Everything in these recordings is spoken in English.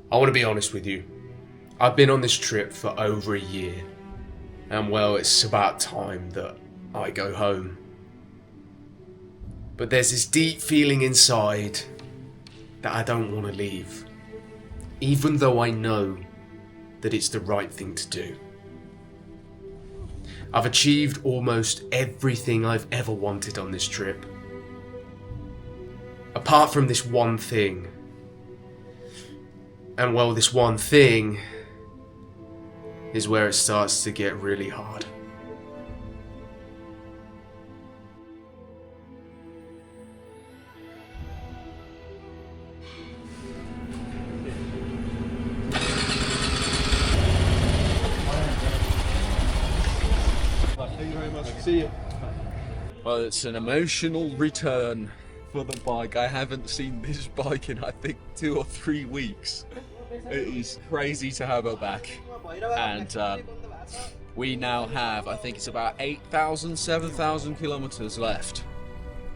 I want to be honest with you. I've been on this trip for over a year, and well, it's about time that I go home. But there's this deep feeling inside that I don't want to leave, even though I know that it's the right thing to do. I've achieved almost everything I've ever wanted on this trip. Apart from this one thing. And well, this one thing is where it starts to get really hard. Thank you very much. See you. Well, it's an emotional return for the bike. I haven't seen this bike in, I think, 2 or 3 weeks. It is crazy to have her back. And we now have, I think it's about 8,000, 7,000 kilometers left.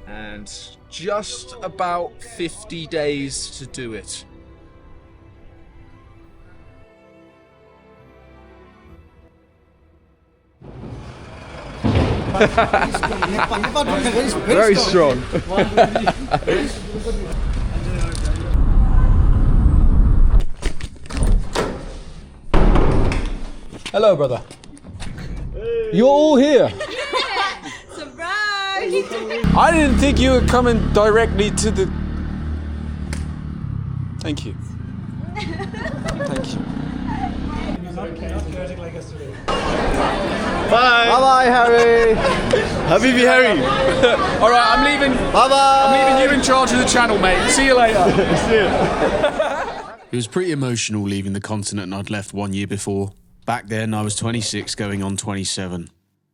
And just about 50 days to do it. Very strong. Hello, brother. You're all here. Surprise! I didn't think you were coming directly to the... Thank you. Thank you. Bye. Bye bye, Harry. Habibi Harry. All right, I'm leaving. Bye bye. I'm leaving you in charge of the channel, mate. See you later. See you. It was pretty emotional leaving the continent I'd left 1 year before. Back then, I was 26 going on 27.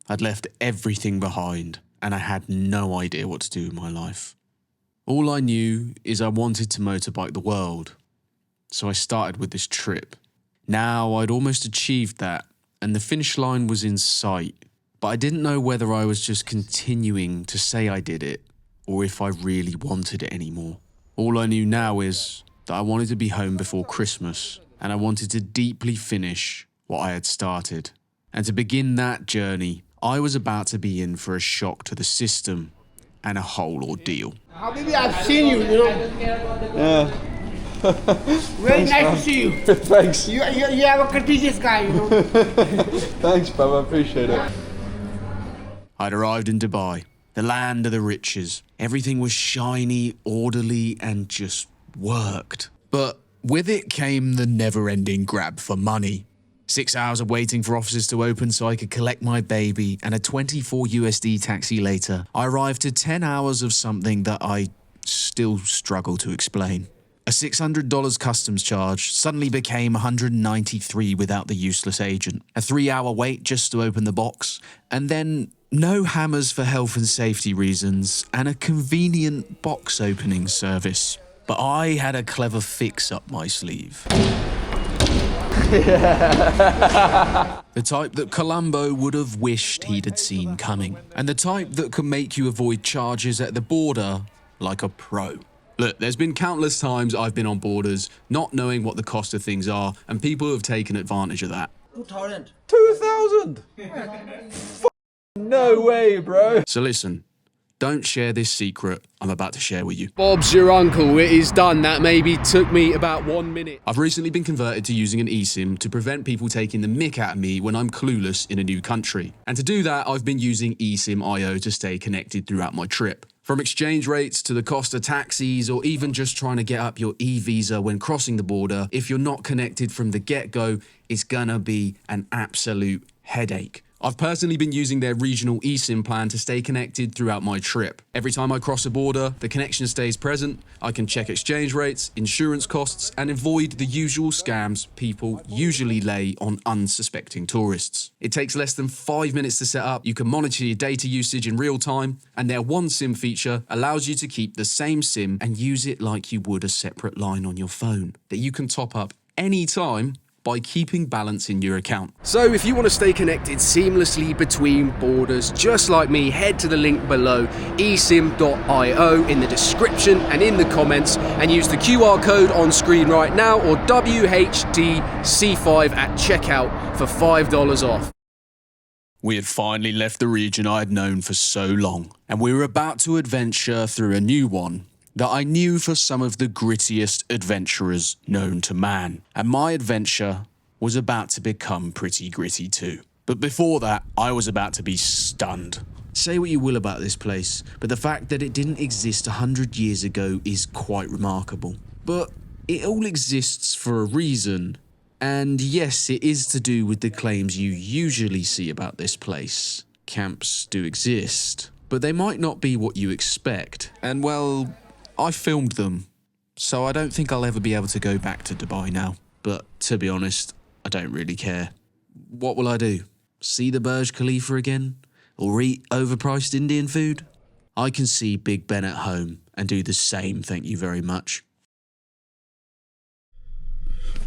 I'd left everything behind, and I had no idea what to do with my life. All I knew is I wanted to motorbike the world, so I started with this trip. Now, I'd almost achieved that, and the finish line was in sight, but I didn't know whether I was just continuing to say I did it, or if I really wanted it anymore. All I knew now is that I wanted to be home before Christmas, and I wanted to deeply finish what I had started. And to begin that journey, I was about to be in for a shock to the system and a whole ordeal. Habibi, I've seen you, you know. Yeah. Very nice to see you. Thanks. You have a courteous guy, you know. Thanks, Baba. Appreciate it. I'd arrived in Dubai, the land of the riches. Everything was shiny, orderly, and just worked. But with it came the never-ending grab for money. 6 hours of waiting for offices to open so I could collect my baby, and a 24 USD taxi later, I arrived to 10 hours of something that I still struggle to explain. A $600 customs charge suddenly became $193 without the useless agent. A 3-hour wait just to open the box, and then no hammers for health and safety reasons, and a convenient box opening service. But I had a clever fix up my sleeve. The type that Columbo would have wished he'd had seen coming. And the type that can make you avoid charges at the border like a pro. Look, there's been countless times I've been on borders not knowing what the cost of things are, and people have taken advantage of that. 2,000? 2,000? No way, bro. So listen, don't share this secret I'm about to share with you. Bob's your uncle. It is done. That maybe took me about 1 minute. I've recently been converted to using an eSIM to prevent people taking the mick out of me when I'm clueless in a new country. And to do that, I've been using eSIM IO to stay connected throughout my trip. From exchange rates to the cost of taxis, or even just trying to get up your e-visa when crossing the border, if you're not connected from the get-go, it's gonna be an absolute headache. I've personally been using their regional eSIM plan to stay connected throughout my trip. Every time I cross a border, the connection stays present, I can check exchange rates, insurance costs, and avoid the usual scams people usually lay on unsuspecting tourists. It takes less than 5 minutes to set up, you can monitor your data usage in real time, and their One SIM feature allows you to keep the same SIM and use it like you would a separate line on your phone, that you can top up any time by keeping balance in your account. So if you want to stay connected seamlessly between borders, just like me, head to the link below, eSIM.io, in the description and in the comments, and use the QR code on screen right now, or WHDC5 at checkout for $5 off. We had finally left the region I had known for so long, and we were about to adventure through a new one that I knew for some of the grittiest adventurers known to man. And my adventure was about to become pretty gritty too. But before that, I was about to be stunned. Say what you will about this place, but the fact that it didn't exist 100 years ago is quite remarkable. But it all exists for a reason. And yes, it is to do with the claims you usually see about this place. Camps do exist, but they might not be what you expect. And well, I filmed them, so I don't think I'll ever be able to go back to Dubai now. But to be honest, I don't really care. What will I do? See the Burj Khalifa again? Or eat overpriced Indian food? I can see Big Ben at home and do the same, thank you very much.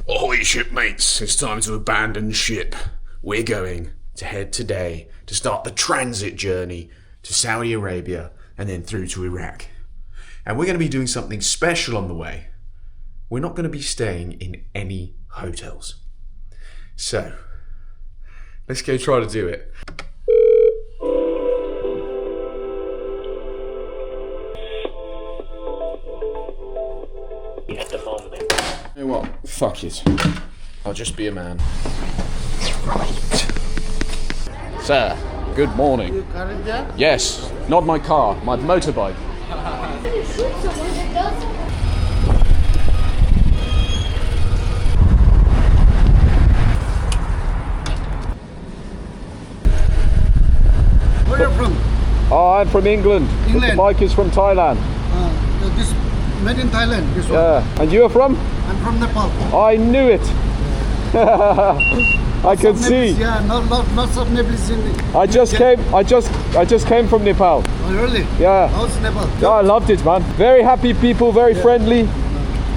Ahoy shipmates, it's time to abandon ship. We're going to head today to start the transit journey to Saudi Arabia and then through to Iraq. And we're going to be doing something special on the way. We're not going to be staying in any hotels. So, let's go try to do it. You know what? Fuck it. I'll just be a man. Right. Sir, good morning. You car is there? Yes, not my car, my motorbike. Where are you from? Oh, I'm from England. England. But the bike is from Thailand. This made in Thailand. This one. Yeah. And you are from? I'm from Nepal. I knew it. I can see. Yeah, lots of Nepalese in the. I just came from Nepal. Oh, really? Yeah. How's Nepal? Yeah, I loved it, man. Very happy people, very friendly.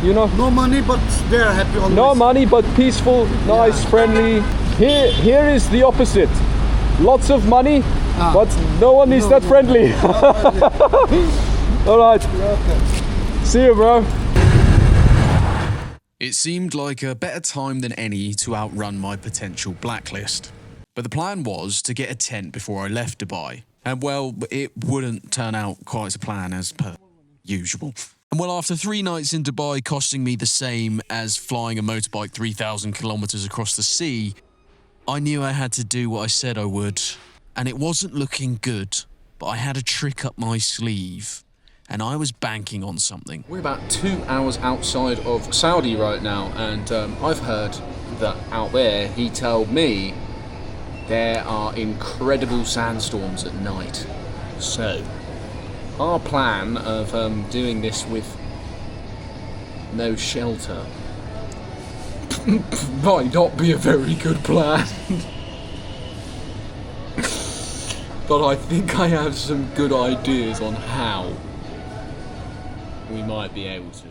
You know. No money, but they're happy always. No money, but peaceful, nice, friendly. Here is the opposite. Lots of money, but no one is that friendly. All right. Okay. See you, bro. It seemed like a better time than any to outrun my potential blacklist. But the plan was to get a tent before I left Dubai. And well, it wouldn't turn out quite as a plan as per usual. And well, after 3 nights in Dubai costing me the same as flying a motorbike 3,000 kilometers across the sea, I knew I had to do what I said I would. And it wasn't looking good, but I had a trick up my sleeve. And I was banking on something. We're about 2 hours outside of Saudi right now, and I've heard that out there, he told me, there are incredible sandstorms at night. So, our plan of doing this with no shelter might not be a very good plan. But I think I have some good ideas on how we might be able to.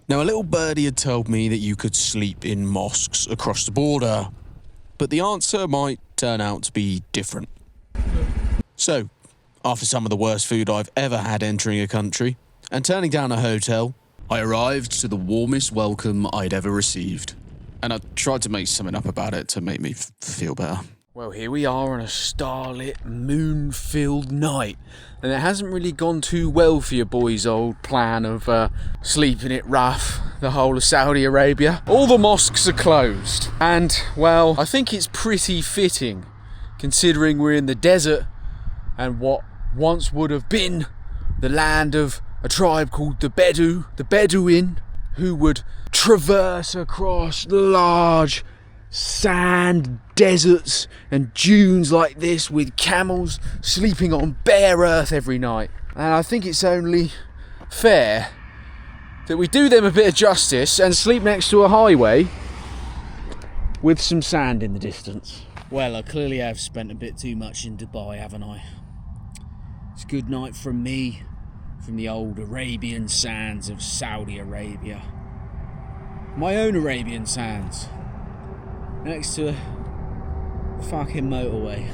Now, a little birdie had told me that you could sleep in mosques across the border, but the answer might turn out to be different. So, after some of the worst food I've ever had entering a country, and turning down a hotel, I arrived to the warmest welcome I'd ever received. And I tried to make something up about it to make me feel better. Well, here we are on a starlit, moon-filled night, and it hasn't really gone too well for your boy's old plan of sleeping it rough the whole of Saudi Arabia. All the mosques are closed, and, well, I think it's pretty fitting, considering we're in the desert, and what once would have been the land of a tribe called the Bedouin, who would traverse across large sand deserts and dunes like this with camels sleeping on bare earth every night. And I think it's only fair that we do them a bit of justice and sleep next to a highway with some sand in the distance. Well, I clearly have spent a bit too much in Dubai, haven't I? It's a good night from me, from the old Arabian sands of Saudi Arabia. My own Arabian sands. next to a fucking motorway.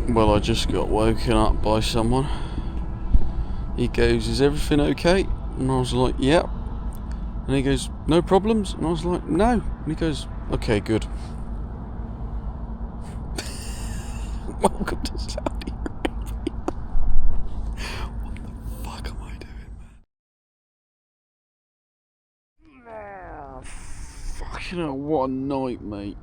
Well, I just got woken up by someone. He goes, "Is everything okay?" And I was like, "Yep." And he goes, "No problems?" And I was like, "No." And he goes, "Okay, good." Welcome to Saudi Arabia. What the fuck am I doing, man? Fucking hell, what a night, mate.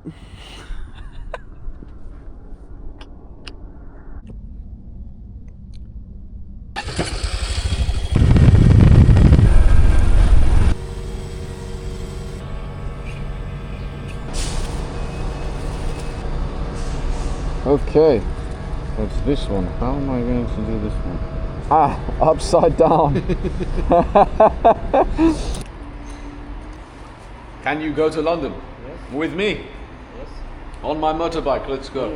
Okay, what's this one? How am I going to do this one? Ah, upside down. Can you go to London? Yes. With me? Yes. On my motorbike, let's go.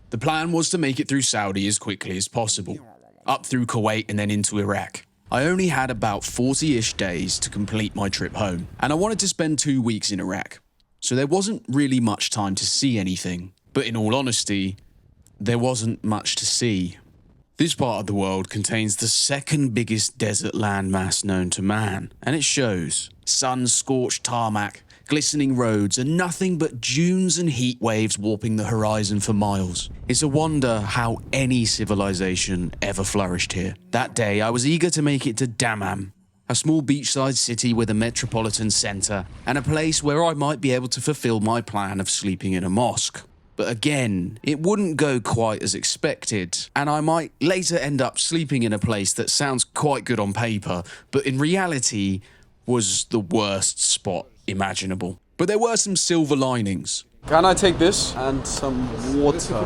The plan was to make it through Saudi as quickly as possible, up through Kuwait and then into Iraq. I only had about 40-ish days to complete my trip home, and I wanted to spend 2 weeks in Iraq, so there wasn't really much time to see anything. But in all honesty, there wasn't much to see. This part of the world contains the second biggest desert landmass known to man, and it shows. Sun-scorched tarmac, glistening roads, and nothing but dunes and heat waves warping the horizon for miles. It's a wonder how any civilization ever flourished here. That day, I was eager to make it to Dammam, a small beachside city with a metropolitan centre, and a place where I might be able to fulfill my plan of sleeping in a mosque. But again, it wouldn't go quite as expected, and I might later end up sleeping in a place that sounds quite good on paper, but in reality was the worst spot imaginable. But there were some silver linings. Can I take this and some water?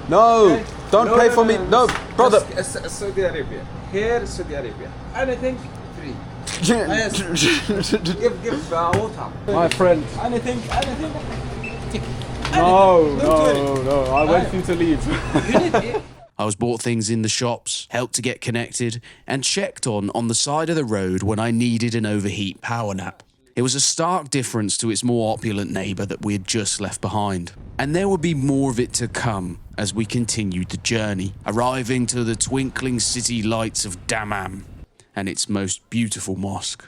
No, don't pay for me. No, brother. Saudi Arabia. Here, Saudi Arabia. Anything free. Yes. give water. My friend. Anything. No. I want you to leave. I was bought things in the shops, helped to get connected, and checked on the side of the road when I needed an overheat power nap. It was a stark difference to its more opulent neighbour that we had just left behind. And there would be more of it to come as we continued the journey, arriving to the twinkling city lights of Dammam and its most beautiful mosque.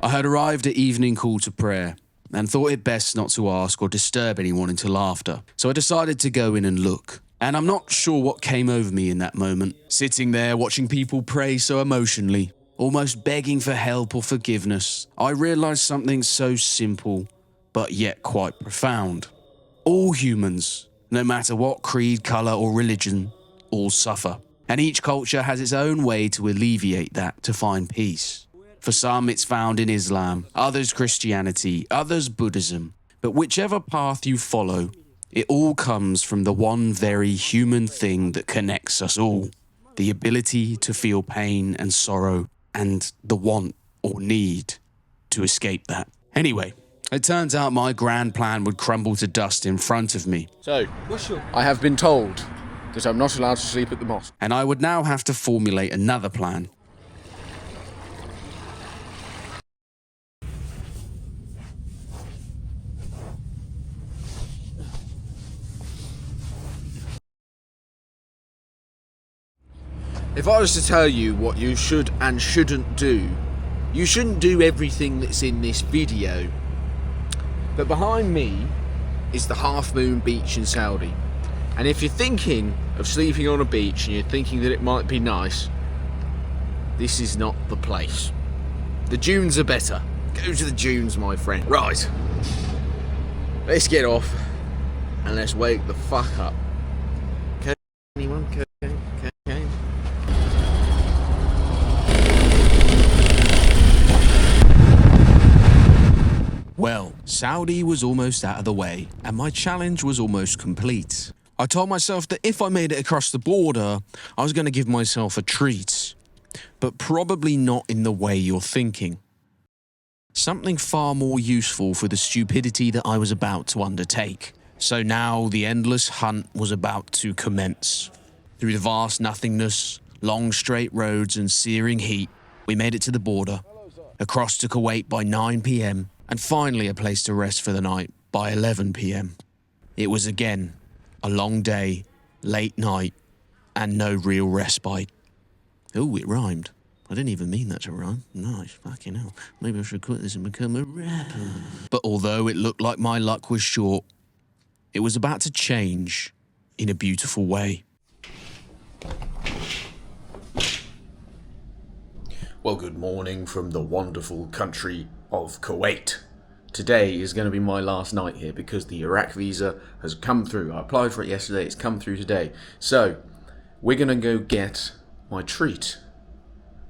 I had arrived at evening call to prayer, and thought it best not to ask or disturb anyone until after, so I decided to go in and look. And I'm not sure what came over me in that moment, sitting there watching people pray so emotionally, almost begging for help or forgiveness. I realised something so simple, but yet quite profound. All humans, no matter what creed, colour or religion, all suffer. And each culture has its own way to alleviate that, to find peace. For some, it's found in Islam, others Christianity, others Buddhism. But whichever path you follow, it all comes from the one very human thing that connects us all. The ability to feel pain and sorrow, and the want or need to escape that. Anyway, it turns out my grand plan would crumble to dust in front of me. So, I have been told that I'm not allowed to sleep at the mosque. And I would now have to formulate another plan. If I was to tell you what you should and shouldn't do, you shouldn't do everything that's in this video. But behind me is the Half Moon Beach in Saudi. And if you're thinking of sleeping on a beach and you're thinking that it might be nice, this is not the place. The dunes are better. Go to the dunes, my friend. Right. Let's get off and let's wake the fuck up. Okay, anyone? Okay. Well, Saudi was almost out of the way, and my challenge was almost complete. I told myself that if I made it across the border, I was going to give myself a treat. But probably not in the way you're thinking. something far more useful for the stupidity that I was about to undertake. So now the endless hunt was about to commence. Through the vast nothingness, long straight roads and searing heat, we made it to the border, across to Kuwait by 9 p.m, and finally a place to rest for the night by 11 p.m. It was again a long day, late night, and no real respite. Oh, it rhymed. I didn't even mean that to rhyme. Nice, fucking hell. Maybe I should quit this and become a rapper. But although it looked like my luck was short, it was about to change in a beautiful way. Well, good morning from the wonderful country of Kuwait. Today is going to be my last night here because the Iraq visa has come through. I applied for it yesterday, it's come through today. So, we're going to go get my treat.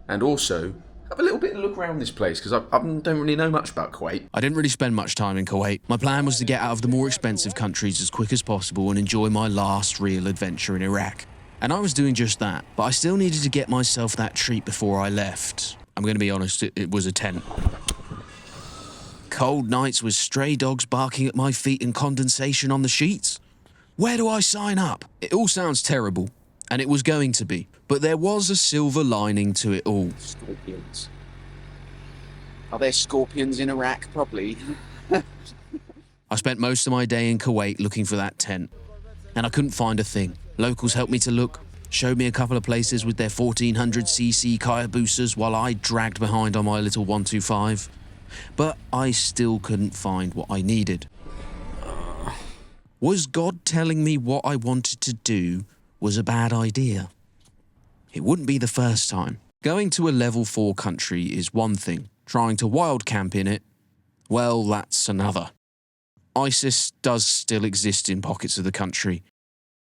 And also, have a little bit of a look around this place because I don't really know much about Kuwait. I didn't really spend much time in Kuwait. My plan was to get out of the more expensive countries as quick as possible and enjoy my last real adventure in Iraq. And I was doing just that, but I still needed to get myself that treat before I left. I'm going to be honest, it was a tent. Cold nights with stray dogs barking at my feet and condensation on the sheets. Where do I sign up? It all sounds terrible, and it was going to be. But there was a silver lining to it all. Scorpions. Are there scorpions in Iraq? Probably. I spent most of my day in Kuwait looking for that tent, and I couldn't find a thing. Locals helped me to look, showed me a couple of places with their 1400cc Hayabusas while I dragged behind on my little 125. But I still couldn't find what I needed. Was God telling me what I wanted to do was a bad idea? It wouldn't be the first time. Going to a level 4 country is one thing. Trying to wild camp in it, well, that's another. ISIS does still exist in pockets of the country.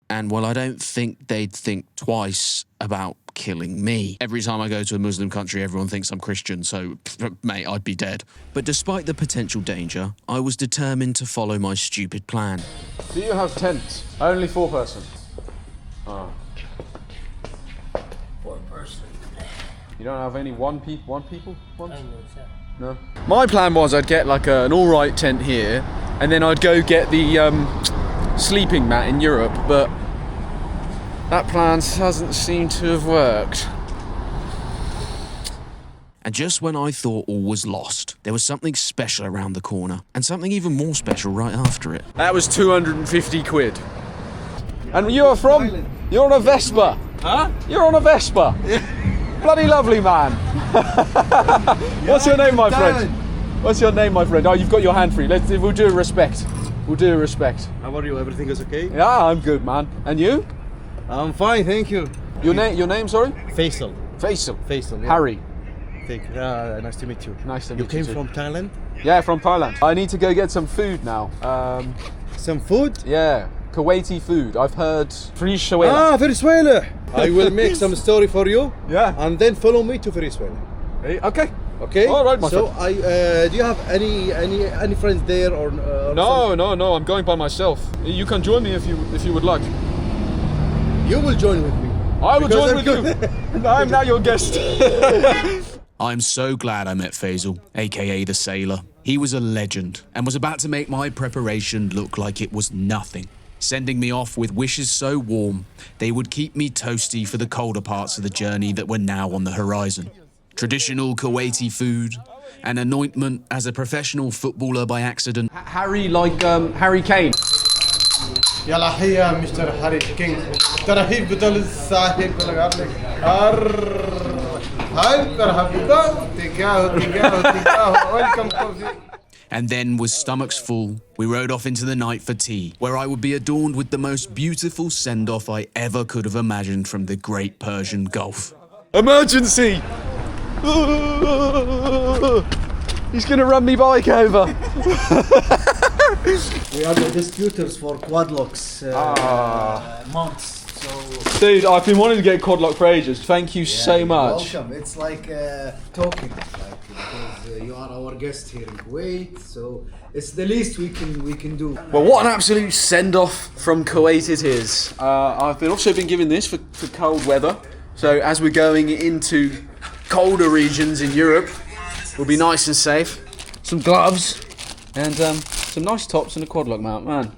And while I don't think they'd think twice about killing me. Every time I go to a Muslim country, everyone thinks I'm Christian, so, mate, I'd be dead. But despite the potential danger, I was determined to follow my stupid plan. Do you have tents? Only 4 person. Oh. 4 person. You don't have any one people? No. My plan was I'd get like an alright tent here, and then I'd go get the sleeping mat in Europe, but that plan doesn't seem to have worked. And just when I thought all was lost, there was something special around the corner, and something even more special right after it. That was 250 quid. And you're from? You're on a Vespa. Huh? You're on a Vespa. Bloody lovely, man. What's your name, my friend? What's your name, my friend? Oh, you've got your hand free. We'll do a respect. We'll do a respect. How are you? Everything is okay? Yeah, I'm good, man. And you? I'm fine, thank you. Your name, sorry? Faisal. Faisal. Faisal. Yeah. Harry. Thank you. Nice to meet you. Nice to meet you. You too. came from Thailand? Yeah, from Thailand. I need to go get some food now. Some food? Yeah, Kuwaiti food. I've heard Venezuela. Ah, Venezuela. I will make some story for you. Yeah. And then follow me to Venezuela. Hey, okay. Okay. All right, my so friend. Do you have any friends there or? No. I'm going by myself. You can join me if you would like. You will join with me. I will join with you. I'm now your guest. I'm so glad I met Faisal, aka the Sailor. He was a legend and was about to make my preparation look like it was nothing, sending me off with wishes so warm they would keep me toasty for the colder parts of the journey that were now on the horizon. Traditional Kuwaiti food, an anointment as a professional footballer by accident. Harry, like Harry Kane. يلا حيا مستر هاري كينج ترحيب بدل الساحل بالغرب هاي ترحيب welcome. And then, with stomachs full, we rode off into the night for tea, where I would be adorned with the most beautiful send-off I ever could have imagined from the Great Persian Gulf. Emergency! He's gonna run me bike over. We are the distributors for quadlocks mounts. So Dude, I've been wanting to get quad lock for ages. Thank you so much. welcome. It's like talking, because you are our guest here in Kuwait. So it's the least we can do. Well, what an absolute send-off from Kuwait it is. I've also been given this for cold weather. So as we're going into colder regions in Europe, we'll be nice and safe. some gloves, and some nice tops and a quad lock mount, man.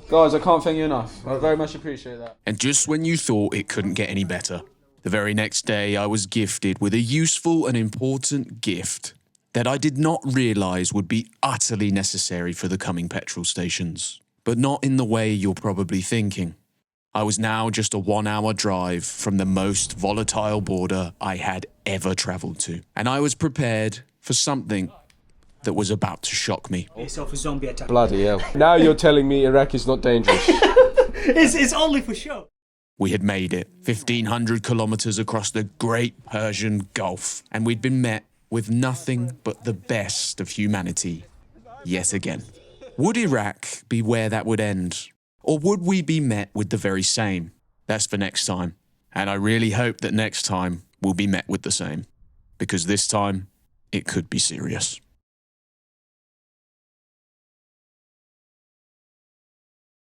Guys, I can't thank you enough. I very much appreciate that. And just when you thought it couldn't get any better, the very next day I was gifted with a useful and important gift that I did not realise would be utterly necessary for the coming petrol stations. But not in the way you're probably thinking. I was now just a 1 hour drive from the most volatile border I had ever travelled to. And I was prepared for something that was about to shock me. Yourself a zombie attack. Bloody hell. Now you're telling me Iraq is not dangerous. It's only for show. We had made it 1,500 kilometres across the great Persian Gulf, and we'd been met with nothing but the best of humanity yet again. Would Iraq be where that would end? Or would we be met with the very same? That's for next time. And I really hope that next time we'll be met with the same. Because this time, it could be serious.